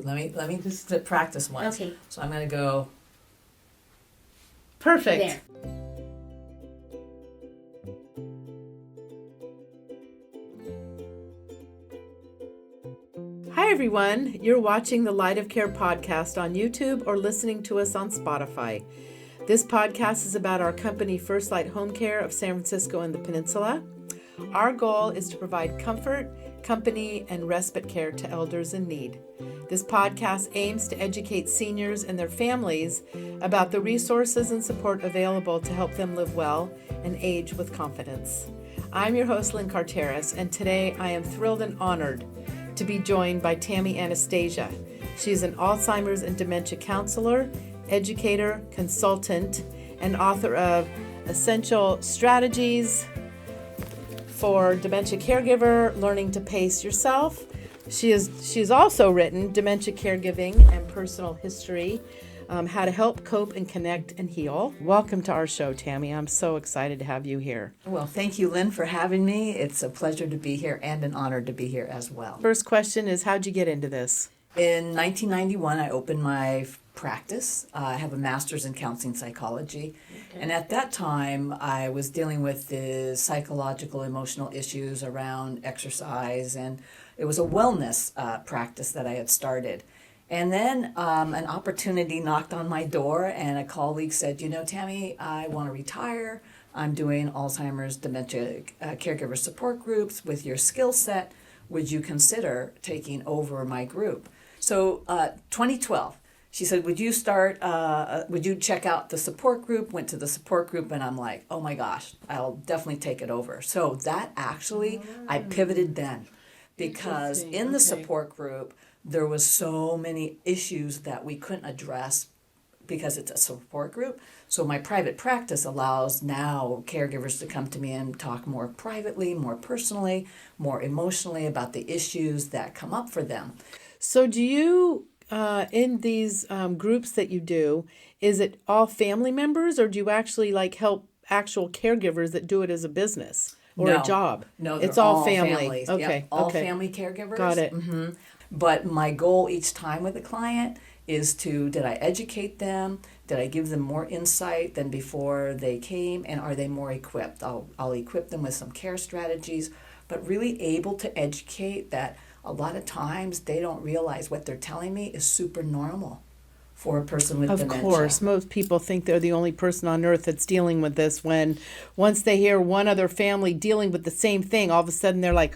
Let me just practice once. Okay. So I'm going to go. Perfect. There. Hi, everyone. You're watching the Light of Care podcast on YouTube or listening to us on Spotify. This podcast is about our company, FirstLight Home Care of San Francisco and the Peninsula. Our goal is to provide comfort, company, and respite care to elders in need. This podcast aims to educate seniors and their families about the resources and support available to help them live well and age with confidence. I'm your host, Lynn Carteris, and today I am thrilled and honored to be joined by Tami Anastasia. She's an Alzheimer's and dementia counselor, educator, consultant, and author of Essential Strategies for Dementia Caregiver, Learning to Pace Yourself. She's also written Dementia Caregiving and Personal History, How to Help Cope and Connect and Heal. Welcome to our show, Tami. I'm so excited to have you here. Well, thank you, Lynn, for having me. It's a pleasure to be here and an honor to be here as well. First question is, how'd you get into this? In 1991, I opened my practice. I have a master's in counseling psychology. Okay. And at that time, I was dealing with the psychological, emotional issues around exercise, and it was a wellness practice that I had started. And then an opportunity knocked on my door, and a colleague said, you know, Tami, I want to retire. I'm doing Alzheimer's dementia caregiver support groups with your skill set. Would you consider taking over my group? So 2012, she said, would you check out the support group? Went to the support group, and I'm like, oh my gosh, I'll definitely take it over. So that actually, I pivoted then, because in the support group, there was so many issues that we couldn't address because it's a support group. So my private practice allows now caregivers to come to me and talk more privately, more personally, more emotionally about the issues that come up for them. So do you, in these groups that you do, is it all family members, or do you actually help actual caregivers that do it as a business or a job? No, it's all family. Families. Okay, yep. All family caregivers. Got it. Mm-hmm. But my goal each time with a client is did I educate them? Did I give them more insight than before they came? And are they more equipped? I'll equip them with some care strategies, but really able to educate that a lot of times they don't realize what they're telling me is super normal for a person with dementia. Of course, most people think they're the only person on earth that's dealing with this, when once they hear one other family dealing with the same thing, all of a sudden they're like,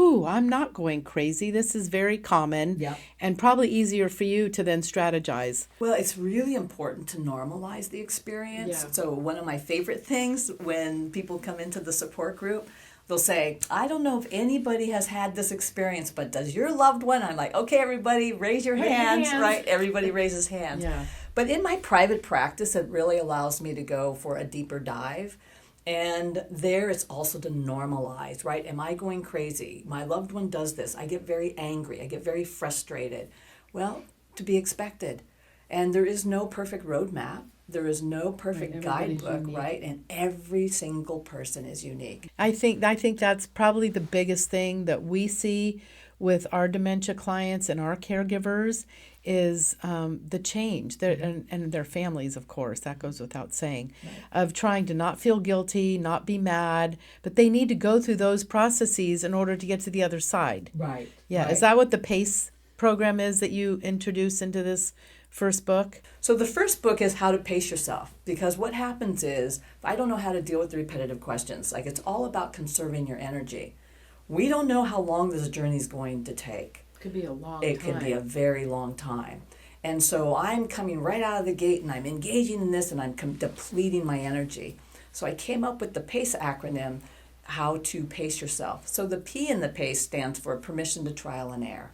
I'm not going crazy. This is very common, and probably easier for you to then strategize. Well, it's really important to normalize the experience. Yeah. So one of my favorite things when people come into the support group, they'll say, I don't know if anybody has had this experience, but does your loved one? I'm like, okay, everybody, raise your hands, right? Everybody raises hands. Yeah. But in my private practice, it really allows me to go for a deeper dive. And there it's also to normalize, right? Am I going crazy? My loved one does this. I get very angry. I get very frustrated. Well, to be expected. And there is no perfect roadmap. There is no perfect guidebook, right? And every single person is unique. I think that's probably the biggest thing that we see with our dementia clients and our caregivers is the change, and their families, of course, that goes without saying, of trying to not feel guilty, not be mad, but they need to go through those processes in order to get to the other side. Right. Yeah. Right. Is that what the PACE program is that you introduce into this first book? So the first book is How to Pace Yourself, because what happens is, if I don't know how to deal with the repetitive questions, it's all about conserving your energy. We don't know how long this journey is going to take. Could be a long time. It could be a very long time. And so I'm coming right out of the gate and I'm engaging in this and I'm depleting my energy. So I came up with the PACE acronym, How to Pace Yourself. So the P in the PACE stands for permission to trial and error.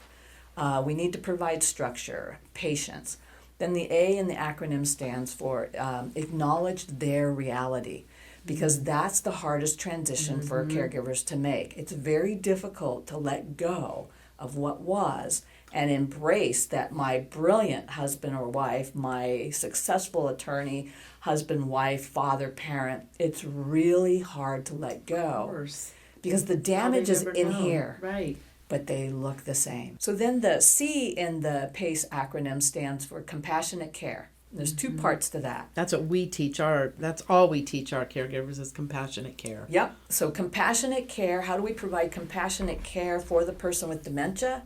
We need to provide structure, patience. Then the A in the acronym stands for acknowledge their reality, because that's the hardest transition for caregivers to make. It's very difficult to let go of what was and embrace that my brilliant husband or wife, my successful attorney, husband, wife, father, parent, it's really hard to let go. Of course. Because the damage is in here. Right. but they look the same. So then the C in the PACE acronym stands for compassionate care. There's two parts to that. That's all we teach our caregivers is compassionate care. Yep. So compassionate care, how do we provide compassionate care for the person with dementia?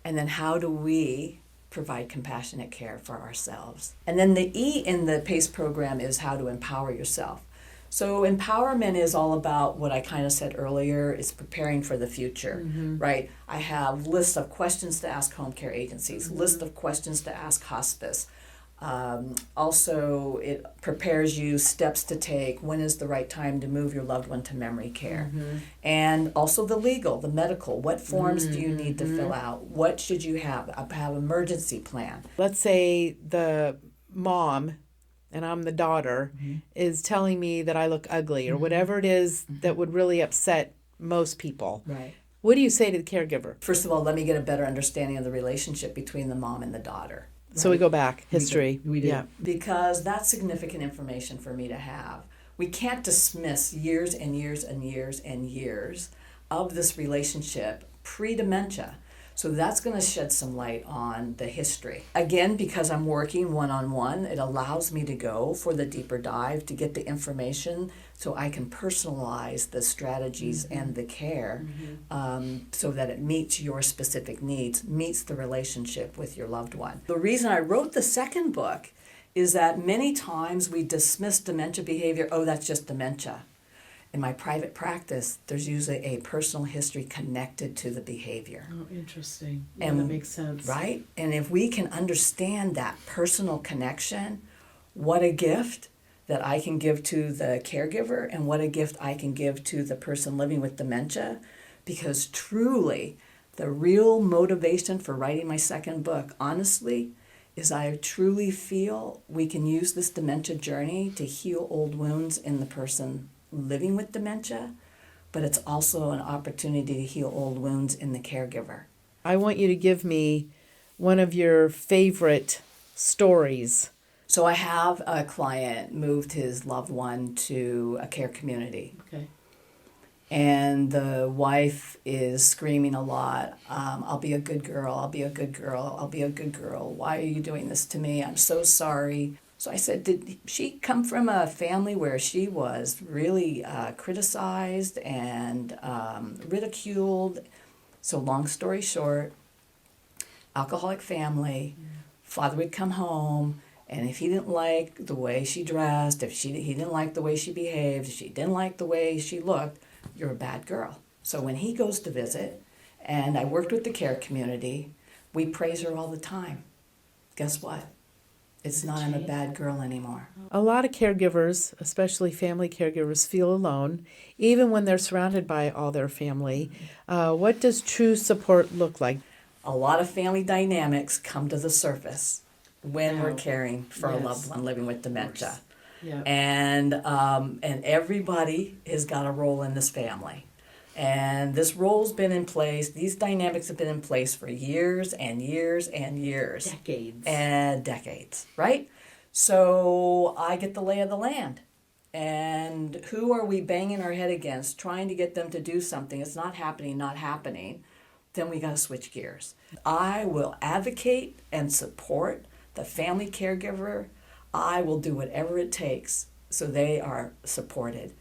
And then how do we provide compassionate care for ourselves? And then the E in the PACE program is how to empower yourself. So empowerment is all about what I kind of said earlier, is preparing for the future, right? I have lists of questions to ask home care agencies, lists of questions to ask hospice. Also, it prepares you steps to take, when is the right time to move your loved one to memory care. And also the legal, the medical, what forms do you need to fill out? What should you have? Have emergency plan. Let's say the mom, and I'm the daughter, is telling me that I look ugly or whatever it is that would really upset most people. Right. What do you say to the caregiver? First of all, let me get a better understanding of the relationship between the mom and the daughter. So we go back, history. We do. Yeah. Because that's significant information for me to have. We can't dismiss years and years and years and years of this relationship pre-dementia. So that's going to shed some light on the history. Again, because I'm working one-on-one, it allows me to go for the deeper dive to get the information so I can personalize the strategies and the care so that it meets your specific needs, meets the relationship with your loved one. The reason I wrote the second book is that many times we dismiss dementia behavior, oh, that's just dementia. In my private practice, there's usually a personal history connected to the behavior. Oh, interesting. And that makes sense. Right? And if we can understand that personal connection, what a gift that I can give to the caregiver and what a gift I can give to the person living with dementia. Because truly, the real motivation for writing my second book, honestly, is I truly feel we can use this dementia journey to heal old wounds in the person living with dementia, but it's also an opportunity to heal old wounds in the caregiver. I want you to give me one of your favorite stories. So I have a client moved his loved one to a care community. Okay. And the wife is screaming a lot, I'll be a good girl, I'll be a good girl, I'll be a good girl. Why are you doing this to me? I'm so sorry. So I said, did she come from a family where she was really criticized and ridiculed? So long story short, alcoholic family, father would come home, and if he didn't like the way she dressed, if he didn't like the way she behaved, if she didn't like the way she looked, you're a bad girl. So when he goes to visit, and I worked with the care community, we praise her all the time. Guess what? It's not I'm a bad girl anymore. A lot of caregivers, especially family caregivers, feel alone, even when they're surrounded by all their family. What does true support look like? A lot of family dynamics come to the surface when we're caring for a loved one living with dementia. Yeah. And everybody has got a role in this family. And this role's been in place, these dynamics have been in place for years and years and years. Decades. And decades, right? So I get the lay of the land. And who are we banging our head against, trying to get them to do something? It's not happening. Then we got to switch gears. I will advocate and support the family caregiver. I will do whatever it takes so they are supported,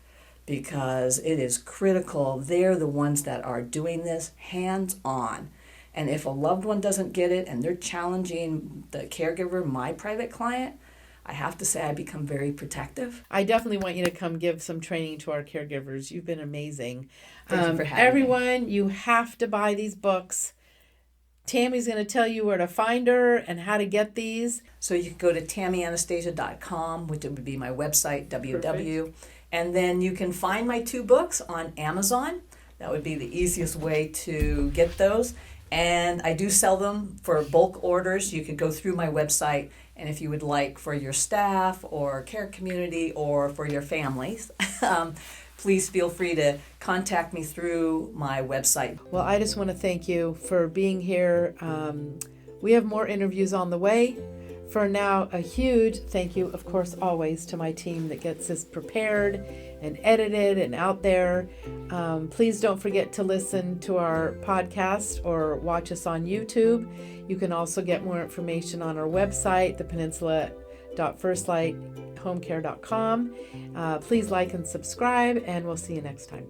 because it is critical. They're the ones that are doing this hands-on. And if a loved one doesn't get it and they're challenging the caregiver, my private client, I have to say I become very protective. I definitely want you to come give some training to our caregivers. You've been amazing. Thank you for having everyone, you have to buy these books. Tami's going to tell you where to find her and how to get these. So you can go to TamiAnastasia.com, which would be my website, www. And then you can find my 2 books on Amazon. That would be the easiest way to get those. And I do sell them for bulk orders. You could go through my website, and if you would like for your staff or care community or for your families, please feel free to contact me through my website. Well, I just want to thank you for being here. We have more interviews on the way. For now, a huge thank you, of course, always to my team that gets this prepared and edited and out there. Please don't forget to listen to our podcast or watch us on YouTube. You can also get more information on our website, thepeninsula.firstlighthomecare.com. Please like and subscribe, and we'll see you next time.